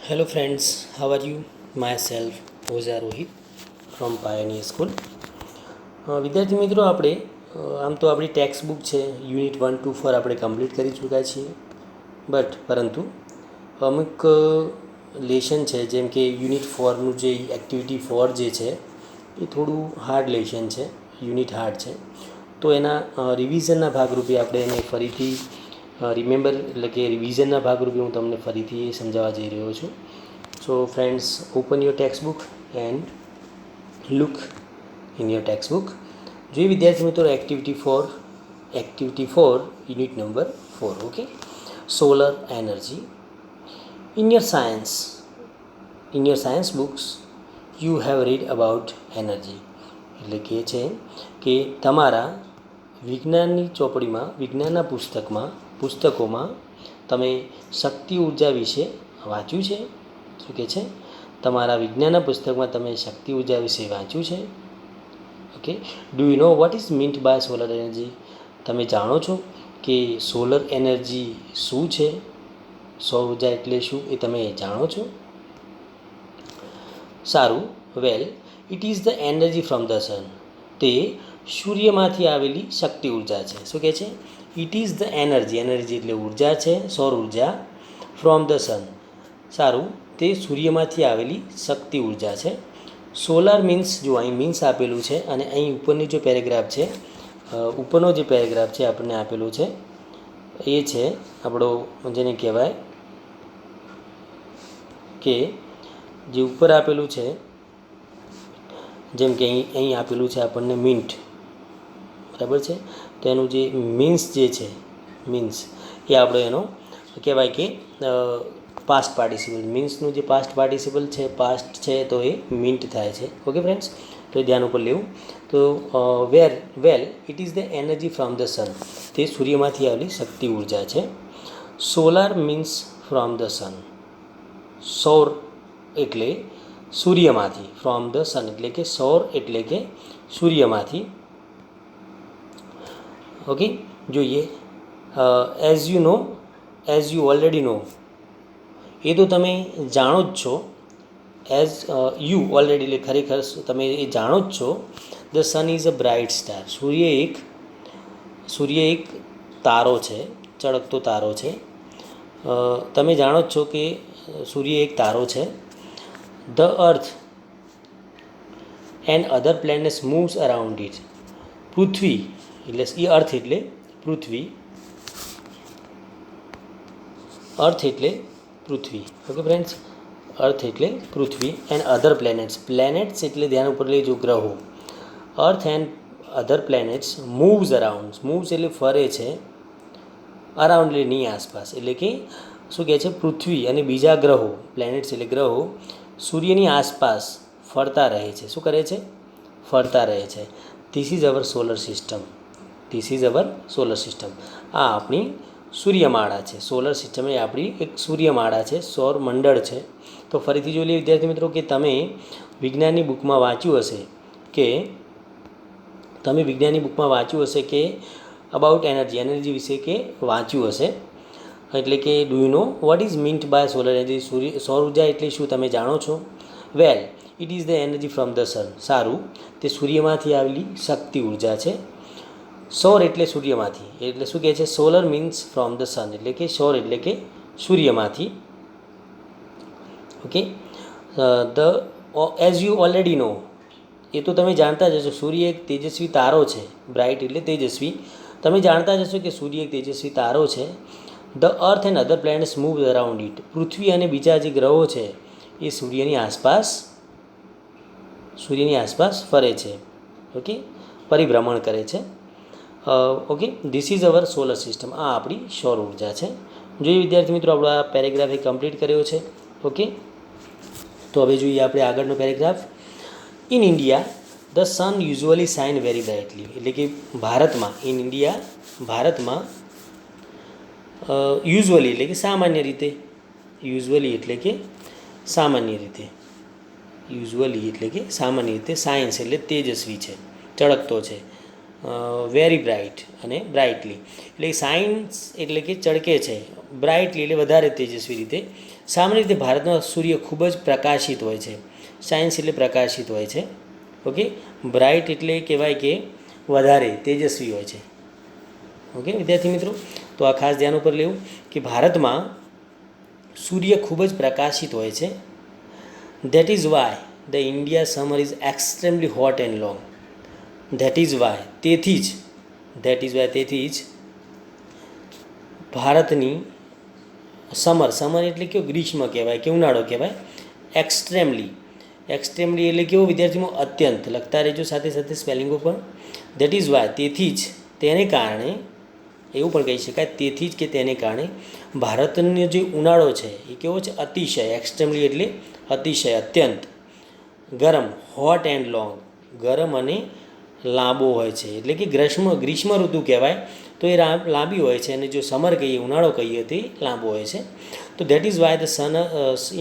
Hello friends, how are you? Myself Oza Rohit from Pioneer School. વિદ્યાર્થી મિત્રો આમ તો આપણી ટેક્સ્ટ બુક છે યુનિટ 1 to 4 આપણે કમ્પ્લીટ કરી ચૂક્યા છીએ પરંતુ અમુક લેશન છે જેમ કે યુનિટ 4નું જે એક્ટિવિટી 4 જે છે એ થોડું હાર્ડ લેશન છે, યુનિટ હાર્ડ છે. તો એના રિવિઝનના ભાગરૂપે આપણે એને ફરીથી રિમેમ્બર એટલે કે રિવિઝનના ભાગરૂપે હું તમને ફરીથી એ સમજાવવા જઈ રહ્યો છું. So friends, open your textbook and look in your textbook. જોઈએ વિદ્યાર્થી મિત્રો activity for unit number 4. Okay, solar energy. In your science books you have read about energy. એટલે કે છે કે તમારા વિજ્ઞાનની ચોપડીમાં, વિજ્ઞાનના પુસ્તકોમાં તમે શક્તિ ઉર્જા વિશે વાંચ્યું છે. શું કહે છે? તમારા વિજ્ઞાનના પુસ્તકમાં તમે શક્તિ ઉર્જા વિશે વાંચ્યું છે. Okay, do you know what is meant by solar energy? તમે જાણો છો કે સોલર એનર્જી શું છે? સૌર ઉર્જા એટલે શું એ તમે જાણો છો? સારું. Well, it is the energy from the sun. તે સૂર્યમાંથી આવેલી શક્તિ ઉર્જા છે. શું કહે છે? ઇટ ઇઝ ધ એનર્જી એટલે ઉર્જા છે, સૌર ઉર્જા, ફ્રોમ ધ સન. સારું, તે સૂર્યમાંથી આવેલી શક્તિ ઉર્જા છે. સોલાર મીન્સ, જો અહીં મીન્સ આપેલું છે અને અહીં ઉપરની જે પેરેગ્રાફ છે, ઉપરનો જે પેરેગ્રાફ છે આપણને આપેલું છે એ છે આપણો જેને કહેવાય કે જે ઉપર આપેલું છે, જેમ કે અહીં આપેલું છે આપણને મિન્ટ, બરાબર છે. તો એનું જે મીન્સ જે છે, મીન્સ એ આપણો એનો કહેવાય કે પાસ્ટ પાર્ટિસિપલ. મીન્સનું જે પાસ્ટ પાર્ટિસિપલ છે, પાસ્ટ છે, તો એ મિન્ટ થાય છે. ઓકે ફ્રેન્ડ્સ, તો એ ધ્યાન ઉપર લેવું. તો વેલ it is the energy from the sun. તે સૂર્યમાંથી આવેલી શક્તિ ઉર્જા છે. સોલાર મીન્સ ફ્રોમ ધ સન. સૌર એટલે સૂર્યમાંથી, ફ્રોમ ધ સન એટલે કે સૌર એટલે કે સૂર્યમાંથી. ઓકે, જોઈએ. એઝ યુ ઓલરેડી નો, એ તો તમે જાણો જ છો. એઝ યુ ઓલરેડી એટલે ખરેખર તમે એ જાણો જ છો. The sun is a bright star. સૂર્ય એક તારો છે, ચળકતો તારો છે. તમે જાણો જ છો કે સૂર્ય એક તારો છે. The earth and other planets moves around it. પૃથ્વી એટલે એ અર્થ એટલે પૃથ્વી, અર્થ એટલે પૃથ્વી. ઓકે ફ્રેન્ડ્સ, અર્થ એટલે પૃથ્વી એન્ડ અધર પ્લેનેટ્સ એટલે ધ્યાન ઉપર લેજો ગ્રહો. અર્થ and other planets moves around. Moves એટલે ફરે છે, અરાઉન્ડ એટલે ની આસપાસ. એટલે કે શું કહે છે? પૃથ્વી અને બીજા ગ્રહો, પ્લેનેટ્સ એટલે ગ્રહો, સૂર્યની આસપાસ ફરતા રહે છે. શું કરે છે? ફરતા રહે છે. This is our solar system. આ આપણી સૂર્યમાળા છે. સોલર સિસ્ટમ એ આપણી એક સૂર્યમાળા છે, સૌર મંડળ છે. તો ફરીથી જોઈ લઈએ વિદ્યાર્થી મિત્રો કે તમે વિજ્ઞાનની બુકમાં વાંચ્યું હશે કે અબાઉટ એનર્જી વિશે કે વાંચ્યું હશે. એટલે કે do you know what is meant by solar energy? સૌર ઉર્જા એટલે શું તમે જાણો છો? Well, it is the energy from the sun. સારું, તે સૂર્યમાંથી આવેલી શક્તિ ઉર્જા છે. સૌર એટલે સૂર્યમાંથી, એટલે શું કહે છે? સોલર મીન્સ ફ્રોમ ધ સન એટલે કે સૌર એટલે કે સૂર્યમાંથી. ઓકે, એઝ યુ ઓલરેડી નો, એ તો તમે જાણતા જ હશો. સૂર્ય એક તેજસ્વી તારો છે. બ્રાઇટ એટલે તેજસ્વી. તમે જાણતા જ હશો કે સૂર્ય એક તેજસ્વી તારો છે. The earth and other planets move around it. પૃથ્વી અને બીજા જે ગ્રહો છે એ સૂર્યની આસપાસ ફરે છે. ઓકે, પરિભ્રમણ કરે છે. Okay, this is our solar system. આ આપણી સૌર ઉર્જા છે. જોઈએ વિદ્યાર્થી મિત્રો, આપણો આ પેરેગ્રાફ એ કમ્પ્લીટ કર્યો છે. ઓકે, તો હવે જોઈએ આપણે આગળનો paragraph. In India the sun usually shine very brightly. એટલે કે ભારતમાં યુઝ્યુઅલી એટલે કે સામાન્ય રીતે, યુઝ્યુઅલી એટલે કે સામાન્ય રીતે સાયન્સ એટલે તેજસ્વી છે, ચળકતો છે. વેરી બ્રાઇટ અને બ્રાઇટલી. એટલે સાયન્સ એટલે કે ચળકે છે, બ્રાઇટલી એટલે વધારે તેજસ્વી રીતે. સામાન્ય રીતે ભારતમાં સૂર્ય ખૂબ જ પ્રકાશિત હોય છે. સાયન્સ એટલે પ્રકાશિત હોય છે. ઓકે, બ્રાઇટ એટલે કહેવાય કે વધારે તેજસ્વી હોય છે. ઓકે વિદ્યાર્થી મિત્રો, તો આ ખાસ ધ્યાન ઉપર લેવું કે ભારતમાં સૂર્ય ખૂબ જ પ્રકાશિત હોય છે. That is why the India summer is extremely hot and long. That is why તેથી જ ભારતની સમર એટલે કેવું, ગ્રીષ્મ કહેવાય કે ઉનાળો કહેવાય. એક્સ્ટ્રીમલી એટલે કેવું વિદ્યાર્થીઓ, અત્યંત. લખતા રહેજો સાથે સાથે સ્પેલિંગો પણ. ધેટ ઇઝ વાય તેથી જ, તેને કારણે, એવું પણ કહી શકાય તેથી જ કે તેને કારણે ભારતનો જે ઉનાળો છે એ કેવો છે, અતિશય. એક્સ્ટ્રીમલી એટલે અતિશય, અત્યંત ગરમ, હોટ એન્ડ લોંગ, ગરમ અને લાંબો હોય છે. એટલે કે ગ્રીષ્મ ઋતુ કહેવાય તો એ લાંબી હોય છે, અને જો સમર કહીએ, ઉનાળો કહીએ તો એ લાંબો હોય છે. તો that is why the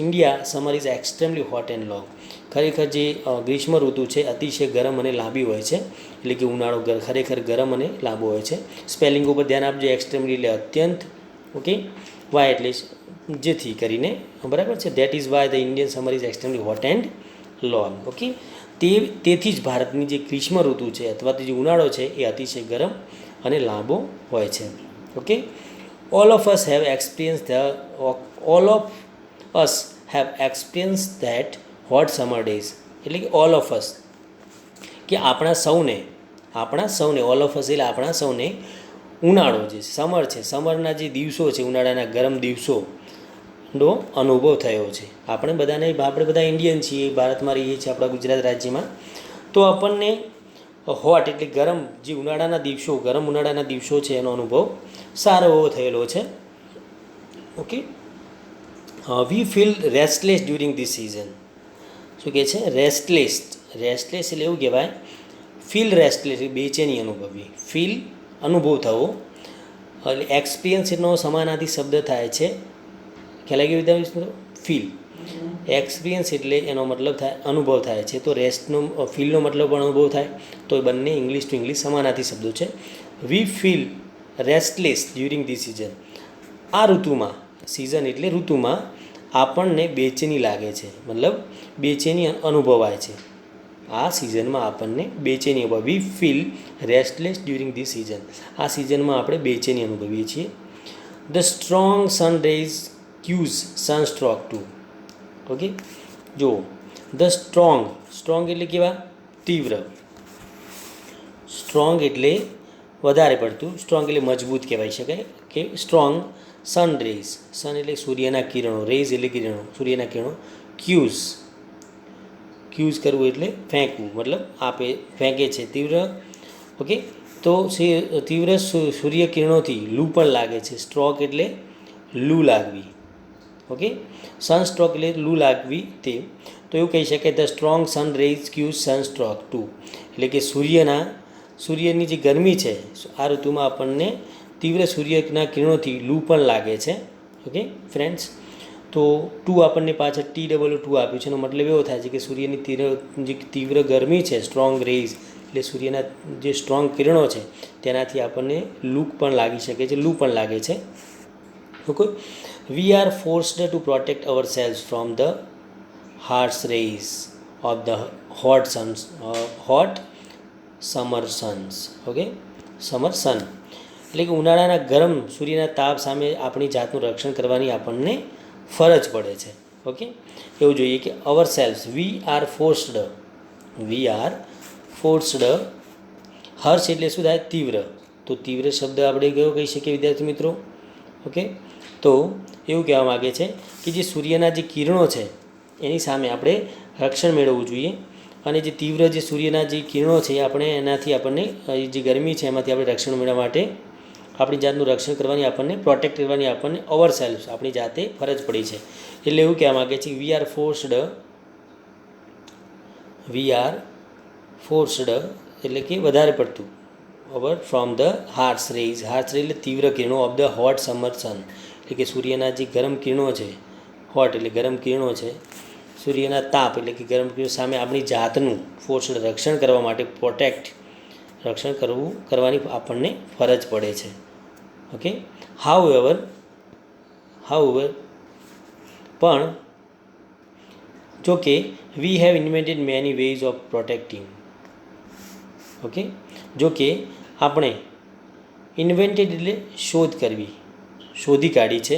India summer is extremely hot and long. ખરેખર જે ગ્રીષ્મ ઋતુ છે અતિશય ગરમ અને લાંબી હોય છે. એટલે કે ઉનાળો ખરેખર ગરમ અને લાંબો હોય છે. સ્પેલિંગ ઉપર ધ્યાન આપજો. એક્સ્ટ્રીમલી એટલે અત્યંત. ઓકે, વાય એટલે જેથી કરીને, બરાબર છે. That is why the Indian summer is extremely hot and long. Okay, તેથી જ ભારતની જે ગ્રીષ્મ ઋતુ છે અથવા તો જે ઉનાળો છે એ અતિશય ગરમ અને લાંબો હોય છે. Okay, all of us have experience that hot summer days. એટલે કે ઓલ ઓફ અસ, કે આપણા સૌને, ઓલ ઓફ અસ એટલે આપણા સૌને ઉનાળો જે સમર છે, સમરના જે દિવસો છે, ઉનાળાના ગરમ દિવસોનો અનુભવ થયો છે. આપણે બધા ઇન્ડિયન છીએ, ભારતમાં રહીએ છીએ, આપણા ગુજરાત રાજ્યમાં. તો આપણને હોટ એટલે ગરમ જે ગરમ ઉનાળાના દિવસો છે એનો અનુભવ સારો એવો થયેલો છે. Okay, V feel restless during this season. શું કહે છે? રેસ્ટલેસ એટલે એવું કહેવાય, ફીલ રેસ્ટલેસ બેચેની અનુભવવી, ફીલ અનુભવ થવો. એટલે એક્સપિરિયન્સ એનો સમાનાર્થી શબ્દ થાય છે. ખ્યાલ આવી ગયો વિદ્યાર્થી? ફીલ. એક્સપિરિયન્સ એટલે એનો મતલબ થાય અનુભવ થાય છે. તો ફીલનો મતલબ પણ અનુભવ થાય. તો એ બંને ઇંગ્લિશ ટુ ઇંગ્લિશ સમાનાર્થી શબ્દો છે. વી feel restless during the season. આ ઋતુમાં, સિઝન એટલે ઋતુમાં આપણને બેચેની લાગે છે, મતલબ બેચેની અનુભવાય છે. આ સિઝનમાં આપણને બેચેની we feel restless during the season. આ સિઝનમાં આપણે બેચેની અનુભવીએ છીએ. The strong sun rays cause sunstroke too. Okay, જુઓ, ધ સ્ટ્રોંગ એટલે કેવા? તીવ્ર. સ્ટ્રોંગ એટલે વધારે પડતું, સ્ટ્રોંગ એટલે મજબૂત કહેવાય શકાય કે સ્ટ્રોંગ. સન એટલે સૂર્યના કિરણો, રેઝ એટલે કિરણો, સૂર્યના કિરણો. ક્યુઝ કરવું એટલે ફેંકવું, મતલબ ફેંકે છે, તીવ્ર. ઓકે, તો તીવ્ર સૂર્યકિરણોથી લૂ પણ લાગે છે. સ્ટ્રોક એટલે લૂ લાગવી. ઓકે, સનસ્ટ્રોક એટલે લૂ લાગવી તે. તો એવું કહી શકાય the strong sun rays cause sunstroke too. એટલે કે સૂર્યની જે ગરમી છે આ ઋતુમાં આપણને તીવ્ર સૂર્યના કિરણોથી લૂ પણ લાગે છે. ઓકે ફ્રેન્ડ્સ, તો ટુ આપણને પાછળ TWO આપ્યું છે. એનો મતલબ એવો થાય છે કે સૂર્યની જે તીવ્ર ગરમી છે, સ્ટ્રોંગ રેઝ એટલે સૂર્યના જે સ્ટ્રોંગ કિરણો છે તેનાથી આપણને લૂ પણ લાગી શકે છે, લૂ પણ લાગે છે. Okay, we are forced to protect ourselves from the harsh rays of the hot summer suns. Okay, summer sun એટલે કે ઉનાળાના ગરમ સૂર્યના તાપ સામે આપણી જાતનું રક્ષણ કરવાની આપણને ફરજ પડે છે. ઓકે, એવું જોઈએ કે અવર સેલ્સ, વી આર ફોર્સ્ડ. હર્ષ એટલે શું થાય? તીવ્ર. તો તીવ્ર શબ્દ આપણે કયો કહી શકીએ વિદ્યાર્થી મિત્રો? ઓકે, તો એવું કહેવા માગે છે કે જે સૂર્યના જે કિરણો છે એની સામે આપણે રક્ષણ મેળવવું જોઈએ. અને જે તીવ્ર જે સૂર્યના જે કિરણો છે એનાથી આપણને જે ગરમી છે એમાંથી આપણે રક્ષણ મેળવવા માટે આપણી જાતનું રક્ષણ કરવાની, આપણને પ્રોટેક્ટ કરવાની આપણને અવર સેલ્ફ આપણી જાતે ફરજ પડી છે. એટલે એવું કહેવા માગે છે વી આર ફોર્સ્ડ એટલે કે વધારે પડતું ફ્રોમ ધ હાર્શ રેઝ એટલે તીવ્ર કિરણો of the hot summer sun એટલે કે સૂર્યના જે ગરમ કિરણો છે, હોટ એટલે ગરમ કિરણો છે, સૂર્યના તાપ એટલે કે ગરમ કિરણો સામે આપણી જાતનું ફોર્સ્ડ રક્ષણ કરવા માટે, પ્રોટેક્ટ રક્ષણ કરવાની આપણને ફરજ પડે છે. ઓકે, હાઉએવર પણ જો કે we have invented many ways of protecting. Okay, જો કે આપણે ઇન્વેન્ટેડ એટલે શોધી કાઢી છે.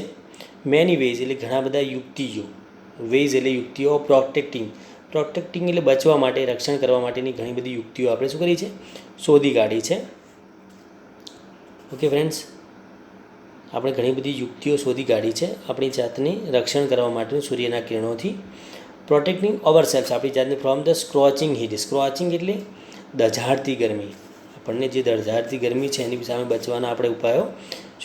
મેની વેઝ એટલે ઘણા બધા યુક્તિઓ, વેઝ એટલે યુક્તિઓ, પ્રોટેક્ટિંગ એટલે બચવા માટે, રક્ષણ કરવા માટેની ઘણી બધી યુક્તિઓ આપણે શું કરી છે, શોધી કાઢી છે. ઓકે ફ્રેન્ડ્સ, આપણે ઘણી બધી યુક્તિઓ શોધી કાઢી છે આપણી જાતને રક્ષણ કરવા માટે સૂર્યના કિરણોથી. પ્રોટેક્ટિંગ અવર સેલ્ફ, આપણી જાતને ફ્રોમ ધ સ્ક્રોચિંગ હીટ. સ્ક્રોચિંગ એટલે દઝાડતી ગરમી. આપણને જે દઝાડતી ગરમી છે એની સામે બચવાના આપણે ઉપાયો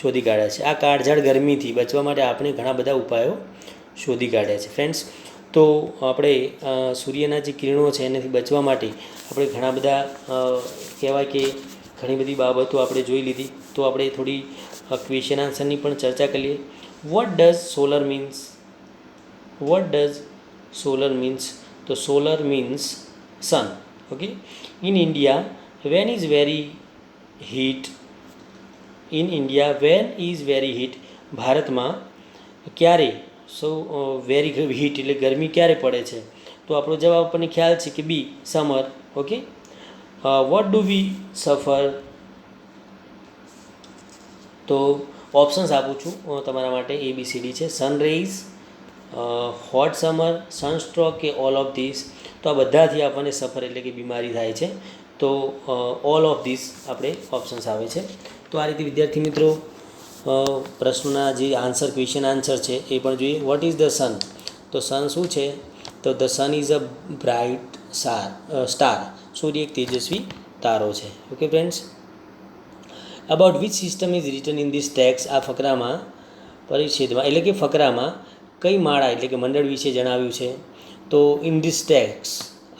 શોધી કાઢ્યા છે. આ કાળઝાળ ગરમીથી બચવા માટે આપણે ઘણા બધા ઉપાયો શોધી કાઢ્યા છે. ફ્રેન્ડ્સ, તો આપણે સૂર્યના જે કિરણો છે એનાથી બચવા માટે આપણે ઘણા બધા કહેવાય કે ઘણી બધી બાબતો આપણે જોઈ લીધી. તો આપણે થોડી ક્વેશ્ચન આન્સરની પણ ચર્ચા કરીએ. What does solar means? તો solar means sun. Okay, in India when is very heat. ભારતમાં ક્યારે વેરી હીટ એટલે ગરમી ક્યારે પડે છે? તો આપણો જવાબ આપણને ખ્યાલ છે કે B, summer. Okay, what do we suffer? તો ઓપ્શન્સ આપું છું તમારા માટે, ABCD છે. સનરેઇઝ, હોટ સમર, સનસ્ટ્રોક કે ઓલ ઓફ ધીસ? તો આ બધાથી આપણને સફર એટલે કે બીમારી થાય છે. તો ઓલ ઓફ ધીસ આપણે ઓપ્શન્સ આવે છે. તો આ રીતે વિદ્યાર્થી મિત્રો પ્રશ્નોના જે ક્વેશ્ચન આન્સર છે એ પણ જોઈએ. What is the sun? તો સન શું છે? તો the sun is a bright star. સૂર્ય એક તેજસ્વી તારો છે. Okay friends, about which system is written in this text? આ ફકરામાં પરિચ્છેદમાં એટલે કે ફકરામાં કઈ માળા એટલે કે મંડળ વિશે જણાવ્યું છે? તો ઇન ધીસ ટેક્સ,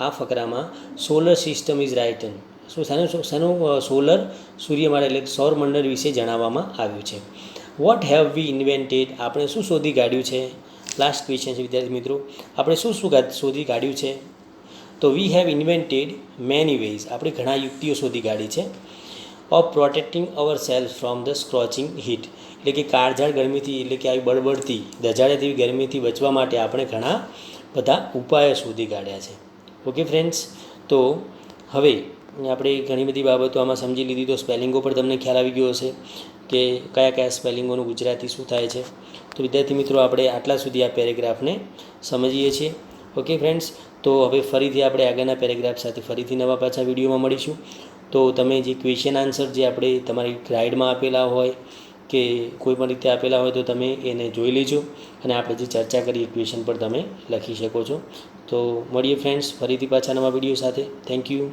આ ફકરામાં સોલર સિસ્ટમ ઇઝ રાઇટન. શાનું સોલર સૂર્યમાળા એટલે સૌરમંડળ વિશે જણાવવામાં આવ્યું છે. What have we invented? આપણે શું શોધી કાઢ્યું છે? લાસ્ટ ક્વેશ્ચન છે વિદ્યાર્થી મિત્રો, આપણે શું શોધી કાઢ્યું છે? તો we have invented many ways, આપણે ઘણા યુક્તિઓ શોધી કાઢી છે. Of protecting ourself from the scorching heat, એટલે કે કાળઝાળ ગરમીથી એટલે કે આવી બળબડતી દઝાડે તેવી ગરમીથી બચવા માટે આપણે ઘણા બધા ઉપાયો શોધી કાઢ્યા છે. ઓકે ફ્રેન્ડ્સ, તો હવે આપણે ઘણી બધી બાબતો આમાં સમજી લીધી. તો સ્પેલિંગો પર તમને ખ્યાલ આવી ગયો હશે કે કયા સ્પેલિંગોનું ગુજરાતી શું થાય છે. તો વિદ્યાર્થી મિત્રો આપણે આટલા સુધી આ પેરેગ્રાફને સમજીએ છીએ. ઓકે ફ્રેન્ડ્સ, તો હવે ફરીથી આપણે આગળના પેરેગ્રાફ સાથે ફરીથી નવા પાછા વિડીયોમાં મળીશું. તો તમે જે ક્વેશ્ચન આન્સર જે આપણે તમારી ગાઈડમાં આપેલા હોય કે કોઈ પણ રીતે આપેલા હોય તો તમે એને જોઈ લેજો અને આપણે જે ચર્ચા કરી ક્વેશ્ચન પર તમે લખી શકો છો. તો મળીએ ફ્રેન્ડ્સ ફરીથી પાછા નવા વિડીયો સાથે. Thank you.